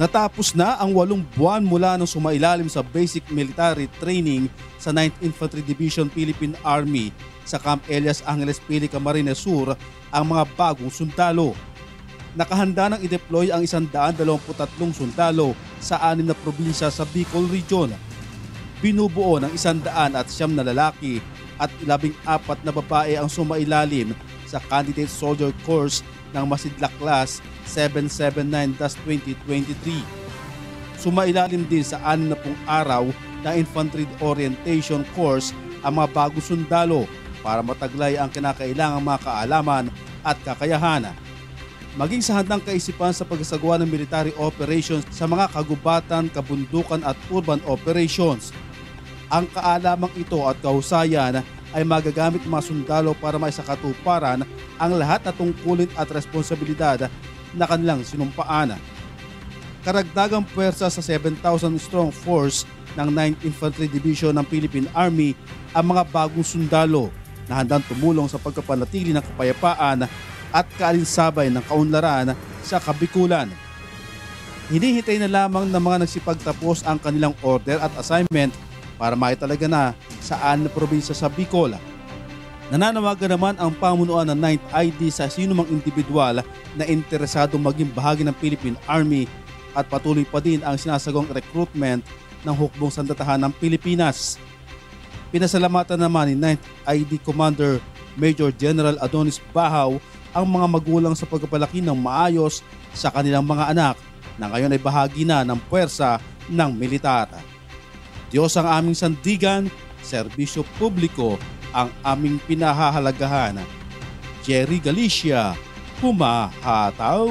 Natapos na ang 8 buwan mula nang sumailalim sa basic military training sa 9th Infantry Division Philippine Army sa Camp Elias Angeles, Pili, Camarines Sur ang mga bagong sundalo. Nakahanda nang i-deploy ang 123 sundalo sa 6 na probinsya sa Bicol Region. Binubuo ng 109 na lalaki at 14 na babae ang sumailalim sa Candidate Soldier Course ng Masidla Class 779-2023. Sumailalim din sa 60 araw na Infantry Orientation Course ang mga bagong sundalo para mataglay ang kinakailangang mga kaalaman at kakayahan. Maging sa handang kaisipan sa pagsasagawa ng military operations sa mga kagubatan, kabundukan at urban operations. Ang kaalamang ito at kahusayan ay magagamit ng mga sundalo para maisakatuparan ang lahat na tungkulin at responsibilidad na kanilang sinumpaan. Karagdagang puwersa sa 7,000 strong force ng 9th Infantry Division ng Philippine Army ang mga bagong sundalo na handang tumulong sa pagkapanatili ng kapayapaan at kaalinsabay ng kaunlaran sa Kabikulan. Hinihintay na lamang ng mga nagsipagtapos ang kanilang order at assignment para maitalaga na sa 6 na probinsya sa Bicol. Nananawagan naman ang pamunuan ng 9th ID sa sinumang individual na interesado maging bahagi ng Philippine Army at patuloy pa din ang sinasagawang recruitment ng hukbong sandatahan ng Pilipinas. Pinasalamatan naman ni 9th ID Commander Major General Adonis Bahaw ang mga magulang sa pagpapalaki ng maayos sa kanilang mga anak na ngayon ay bahagi na ng puwersa ng militar. Diyos ang aming sandigan, serbisyo publiko ang aming pinahahalagahan. Jerry Galicia, Humahataw.